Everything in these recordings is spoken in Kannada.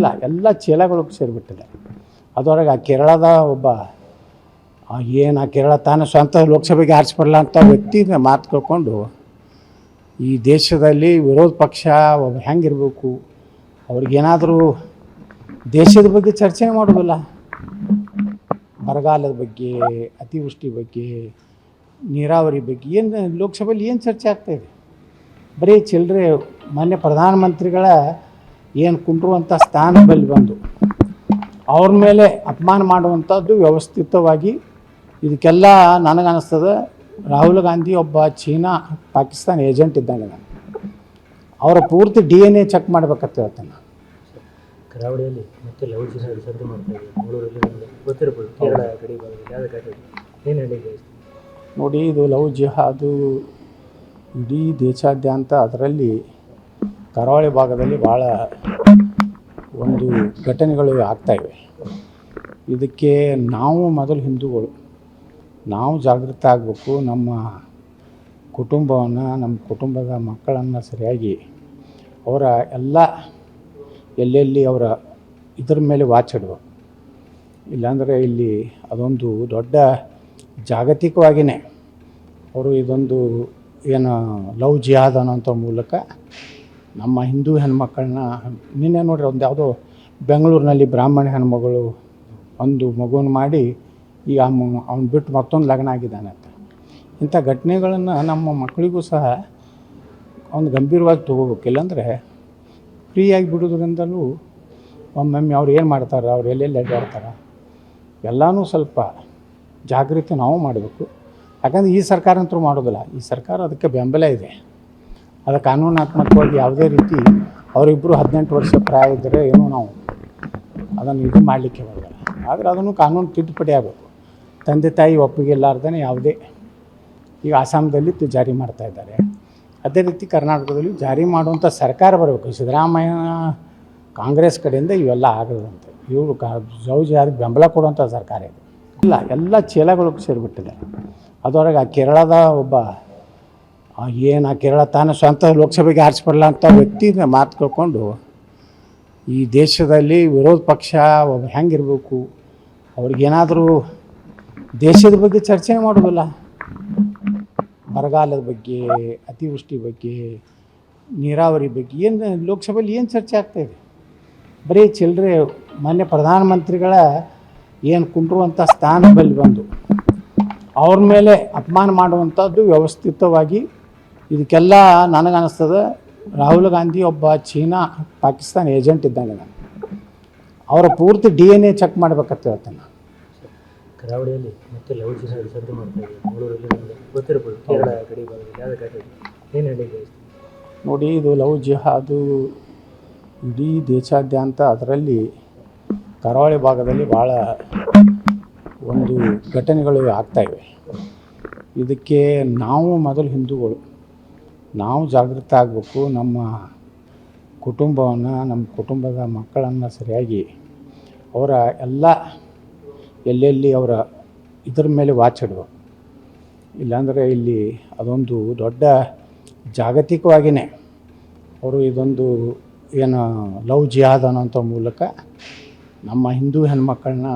ಇಲ್ಲ, ಎಲ್ಲ ಚೀಲಗಳಿಗೆ ಸೇರಿಬಿಟ್ಟಿದೆ. ಅದರೊಳಗೆ ಆ ಕೇರಳದ ಒಬ್ಬ ಆ ಕೇರಳ ತಾನು ಸ್ವಂತ ಲೋಕಸಭೆಗೆ ಆರಿಸ್ಬರಲ್ಲ ಅಂತ ವ್ಯಕ್ತಿ ಮಾತು ಕೇಳ್ಕೊಂಡು ಈ ದೇಶದಲ್ಲಿ ವಿರೋಧ ಪಕ್ಷ ಒಬ್ಬ ಹೆಂಗಿರಬೇಕು, ಅವ್ರಿಗೇನಾದರೂ ದೇಶದ ಬಗ್ಗೆ ಚರ್ಚೆ ಮಾಡೋದಿಲ್ಲ. ಬರಗಾಲದ ಬಗ್ಗೆ, ಅತಿವೃಷ್ಟಿ ಬಗ್ಗೆ, ನೀರಾವರಿ ಬಗ್ಗೆ ಏನು ಲೋಕಸಭೆಯಲ್ಲಿ ಏನು ಚರ್ಚೆ ಆಗ್ತಾಯಿದೆ? ಬರೀ ಚಿಲ್ಲರೆ ಮಾನ್ಯ ಪ್ರಧಾನಮಂತ್ರಿಗಳ ಏನು ಕುಂಡ್ರುವಂಥ ಸ್ಥಾನದಲ್ಲಿ ಬಂದು ಅವ್ರ ಮೇಲೆ ಅಪಮಾನ ಮಾಡುವಂಥದ್ದು ವ್ಯವಸ್ಥಿತವಾಗಿ. ಇದಕ್ಕೆಲ್ಲ ನನಗನ್ನಿಸ್ತದೆ ರಾಹುಲ್ ಗಾಂಧಿ ಒಬ್ಬ ಚೀನಾ ಪಾಕಿಸ್ತಾನ ಏಜೆಂಟ್ ಇದ್ದಂಗೆ. ನಾನು ಅವರ ಪೂರ್ತಿ DNA ಚೆಕ್ ಮಾಡ್ಬೇಕಂತ ಹೇಳ್ತೇನೆ. ಕರಾವಳಿಯಲ್ಲಿ ಮತ್ತೆ ಲವ್ ಜಿಹಾದ್ ಸದ್ದು ಮಾಡ್ತಾ ಇದೆ. ಮಂಗಳೂರಲ್ಲಿ ನಮಗೆ ಗೊತ್ತಿರ್ಬೋದು, ಕೇರಳ ಕಡೆ ಯಾವ ಕಡೆ ಏನು ಹೇಳಿದೆ ನೋಡಿ. ಇದು ಲವ್ ಜಿಹಾದು ಇಡೀ ದೇಶಾದ್ಯಂತ, ಅದರಲ್ಲಿ ಕರಾವಳಿ ಭಾಗದಲ್ಲಿ ಭಾಳ ಒಂದು ಘಟನೆಗಳು ಆಗ್ತಾಯಿವೆ. ಇದಕ್ಕೆ ನಾವು ಮೊದಲು ಹಿಂದೂಗಳು ನಾವು ಜಾಗೃತ ಆಗಬೇಕು. ನಮ್ಮ ಕುಟುಂಬವನ್ನು, ನಮ್ಮ ಕುಟುಂಬದ ಮಕ್ಕಳನ್ನು ಸರಿಯಾಗಿ ಅವರ ಎಲ್ಲ ಎಲ್ಲೆಲ್ಲಿ ಅವರ ಇದ್ರ ಮೇಲೆ ವಾಚ್ ಇಡಬೇಕು. ಇಲ್ಲಾಂದರೆ ಇಲ್ಲಿ ಅದೊಂದು ದೊಡ್ಡ ಜಾಗತಿಕವಾಗಿಯೇ ಅವರು ಇದೊಂದು ಏನು ಲವ್ ಜಿಹಾದ್ ಅನ್ನೋಂಥ ಮೂಲಕ ನಮ್ಮ ಹಿಂದೂ ಹೆಣ್ಮಕ್ಕಳನ್ನ ನಿನ್ನೆ ನೋಡ್ರಿ, ಒಂದು ಯಾವುದೋ ಬೆಂಗಳೂರಿನಲ್ಲಿ ಬ್ರಾಹ್ಮಣ ಹೆಣ್ಮಗಳು ಒಂದು ಮಗುವನ್ನು ಮಾಡಿ ಈಗ ಅವ್ನು ಬಿಟ್ಟು ಮತ್ತೊಂದು ಲಗ್ನ ಆಗಿದ್ದಾನೆ ಅಂತ. ಇಂಥ ಘಟನೆಗಳನ್ನು ನಮ್ಮ ಮಕ್ಕಳಿಗೂ ಸಹ ಒಂದು ಗಂಭೀರವಾಗಿ ತೊಗೋಬೇಕು. ಇಲ್ಲಾಂದರೆ ಫ್ರೀಯಾಗಿ ಬಿಡೋದ್ರಿಂದಲೂ ಒಮ್ಮೊಮ್ಮೆ ಅವ್ರು ಏನು ಮಾಡ್ತಾರೆ, ಅವ್ರು ಎಲ್ಲೆಲ್ಲಿ ಅಡ್ಡಾಡ್ತಾರೆ, ಎಲ್ಲನೂ ಸ್ವಲ್ಪ ಜಾಗೃತಿ ನಾವು ಮಾಡಬೇಕು. ಯಾಕಂದರೆ ಈ ಸರ್ಕಾರ ಅಂತೂ ಮಾಡೋದಿಲ್ಲ. ಈ ಸರ್ಕಾರ ಅದಕ್ಕೆ ಬೆಂಬಲ ಇದೆ. ಅದು ಕಾನೂನಾತ್ಮಕವಾಗಿ ಯಾವುದೇ ರೀತಿ ಅವರಿಬ್ಬರು 18 ವರ್ಷ ಪ್ರಾಯ ಇದ್ದರೆ ಏನೂ ನಾವು ಅದನ್ನು ಇದು ಮಾಡಲಿಕ್ಕೆ ಬರೋಲ್ಲ. ಆದರೆ ಅದನ್ನು ಕಾನೂನು ತಿದ್ದುಪಡಿ ಆಗಬೇಕು. ತಂದೆ ತಾಯಿ ಒಪ್ಪಿಗೆ ಇಲ್ಲಾರ್ದೇ ಯಾವುದೇ, ಈಗ ಆಸಾಮದಲ್ಲಿ ಜಾರಿ ಮಾಡ್ತಾಯಿದ್ದಾರೆ, ಅದೇ ರೀತಿ ಕರ್ನಾಟಕದಲ್ಲಿ ಜಾರಿ ಮಾಡುವಂಥ ಸರ್ಕಾರ ಬರಬೇಕು. ಸಿದ್ದರಾಮಯ್ಯ ಕಾಂಗ್ರೆಸ್ ಕಡೆಯಿಂದ ಇವೆಲ್ಲ ಆಗದಂತೆ. ಇವರು ಲವ್ ಜಿಹಾದ್ಗೆ ಬೆಂಬಲ ಕೊಡುವಂಥ ಸರ್ಕಾರ ಇದೆ. ಇಲ್ಲ, ಎಲ್ಲ ಚೀಲಗಳಿಗೆ ಸೇರಿಬಿಟ್ಟಿದೆ. ಅದರೊಳಗೆ ಆ ಕೇರಳದ ಒಬ್ಬ ಆ ಕೇರಳ ತಾನು ಸ್ವಂತ ಲೋಕಸಭೆಗೆ ಆರಿಸ್ಬರಲ್ಲ ಅಂತ ವ್ಯಕ್ತಿ ಮಾತು ಕೇಳ್ಕೊಂಡು ಈ ದೇಶದಲ್ಲಿ ವಿರೋಧ ಪಕ್ಷ ಒಬ್ಬ ಹೆಂಗಿರಬೇಕು, ಅವ್ರಿಗೇನಾದರೂ ದೇಶದ ಬಗ್ಗೆ ಚರ್ಚೆ ಮಾಡೋದಿಲ್ಲ. ಬರಗಾಲದ ಬಗ್ಗೆ, ಅತಿವೃಷ್ಟಿ ಬಗ್ಗೆ, ನೀರಾವರಿ ಬಗ್ಗೆ ಏನು ಲೋಕಸಭೆಯಲ್ಲಿ ಏನು ಚರ್ಚೆ ಆಗ್ತಾಯಿದೆ? ಬರೀ ಚಿಲ್ಲರೆ ಮಾನ್ಯ ಪ್ರಧಾನಮಂತ್ರಿಗಳ ಏನು ಕುಂಡ್ರುವಂಥ ಸ್ಥಾನದಲ್ಲಿ ಬಂದು ಅವ್ರ ಮೇಲೆ ಅಪಮಾನ ಮಾಡುವಂಥದ್ದು ವ್ಯವಸ್ಥಿತವಾಗಿ. ಇದಕ್ಕೆಲ್ಲ ನನಗನ್ನಿಸ್ತದೆ ರಾಹುಲ್ ಗಾಂಧಿ ಒಬ್ಬ ಚೀನಾ ಪಾಕಿಸ್ತಾನ ಏಜೆಂಟ್ ಇದ್ದಂಗೆ. ನಾನು ಅವರ ಪೂರ್ತಿ DNA ಚೆಕ್ ಮಾಡ್ಬೇಕಂತ ಹೇಳ್ತೇನೆ. ಕರಾವಳಿಯಲ್ಲಿ ಮತ್ತೆ ಲವ್ ಜಿಹಾದ್ ಸದ್ದು ಮಾಡ್ತಾ ಇದೆ. ಮಂಗಳೂರಲ್ಲಿ ನಮಗೆ ಗೊತ್ತಿರ್ಬೋದು, ಕೇರಳ ಕಡೆ ಯಾವ ಕಡೆ ಏನು ಹೇಳಿದೆ ನೋಡಿ. ಇದು ಲವ್ ಜಿಹಾದು ಇಡೀ ದೇಶಾದ್ಯಂತ, ಅದರಲ್ಲಿ ಕರಾವಳಿ ಭಾಗದಲ್ಲಿ ಭಾಳ ಒಂದು ಘಟನೆಗಳು ಆಗ್ತಾಯಿವೆ. ಇದಕ್ಕೆ ನಾವು ಮೊದಲು ಹಿಂದೂಗಳು ನಾವು ಜಾಗೃತ ಆಗಬೇಕು. ನಮ್ಮ ಕುಟುಂಬವನ್ನು, ನಮ್ಮ ಕುಟುಂಬದ ಮಕ್ಕಳನ್ನು ಸರಿಯಾಗಿ ಅವರ ಎಲ್ಲ ಎಲ್ಲೆಲ್ಲಿ ಅವರ ಇದ್ರ ಮೇಲೆ ವಾಚ್ ಇಡಬೇಕು. ಇಲ್ಲಾಂದರೆ ಇಲ್ಲಿ ಅದೊಂದು ದೊಡ್ಡ ಜಾಗತಿಕವಾಗಿಯೇ ಅವರು ಇದೊಂದು ಏನು ಲವ್ ಜಿಹಾದ್ ಅನ್ನೋಂಥ ಮೂಲಕ ನಮ್ಮ ಹಿಂದೂ ಹೆಣ್ಮಕ್ಕಳನ್ನ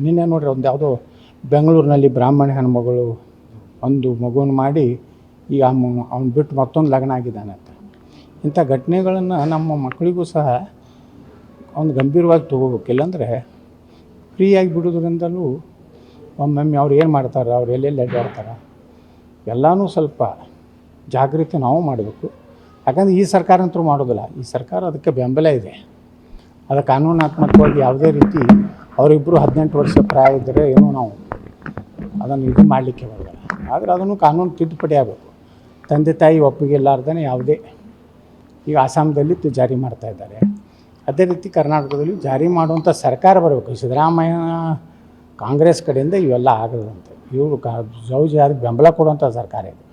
ನಿನ್ನೆ ನೋಡ್ರಿ, ಒಂದು ಯಾವುದೋ ಬೆಂಗಳೂರಿನಲ್ಲಿ ಬ್ರಾಹ್ಮಣ ಹೆಣ್ಮಗಳು ಒಂದು ಮಗುವನ್ನು ಮಾಡಿ ಈಗ ಅವ್ನು ಬಿಟ್ಟು ಮತ್ತೊಂದು ಲಗ್ನ ಆಗಿದ್ದಾನೆ ಅಂತ. ಇಂಥ ಘಟನೆಗಳನ್ನು ನಮ್ಮ ಮಕ್ಕಳಿಗೂ ಸಹ ಒಂದು ಗಂಭೀರವಾಗಿ ತೊಗೋಬೇಕು. ಇಲ್ಲಾಂದರೆ ಫ್ರೀಯಾಗಿ ಬಿಡೋದ್ರಿಂದಲೂ ಒಮ್ಮೊಮ್ಮೆ ಅವ್ರು ಏನು ಮಾಡ್ತಾರೆ, ಅವ್ರು ಎಲ್ಲೆಲ್ಲಿ ಅಡ್ಡಾಡ್ತಾರೆ, ಎಲ್ಲನೂ ಸ್ವಲ್ಪ ಜಾಗೃತಿ ನಾವು ಮಾಡಬೇಕು. ಯಾಕಂದರೆ ಈ ಸರ್ಕಾರ ಅಂತೂ ಮಾಡೋದಿಲ್ಲ. ಈ ಸರ್ಕಾರ ಅದಕ್ಕೆ ಬೆಂಬಲ ಇದೆ. ಅದು ಕಾನೂನಾತ್ಮಕವಾಗಿ ಯಾವುದೇ ರೀತಿ ಅವರಿಬ್ಬರು 18 ವರ್ಷ ಪ್ರಾಯ ಇದ್ದರೆ ಏನೂ ನಾವು ಅದನ್ನು ಇದು ಮಾಡಲಿಕ್ಕೆ ಬರೋಲ್ಲ. ಆದರೆ ಅದನ್ನು ಕಾನೂನು ತಿದ್ದುಪಡಿ ಆಗಬೇಕು. ತಂದೆ ತಾಯಿ ಒಪ್ಪಿಗೆ ಇಲ್ಲಾರ್ದೇ ಯಾವುದೇ, ಈಗ ಆಸಾಮದಲ್ಲಿ ಜಾರಿ ಮಾಡ್ತಾಯಿದ್ದಾರೆ, ಅದೇ ರೀತಿ ಕರ್ನಾಟಕದಲ್ಲಿ ಜಾರಿ ಮಾಡುವಂಥ ಸರ್ಕಾರ ಬರಬೇಕು. ಸಿದ್ದರಾಮಯ್ಯ ಕಾಂಗ್ರೆಸ್ ಕಡೆಯಿಂದ ಇವೆಲ್ಲ ಆಗದಂತೆ. ಇವರು ಲವ್ ಜಿಹಾದ್ಗೆ ಬೆಂಬಲ ಕೊಡುವಂಥ ಸರ್ಕಾರ ಇದೆ.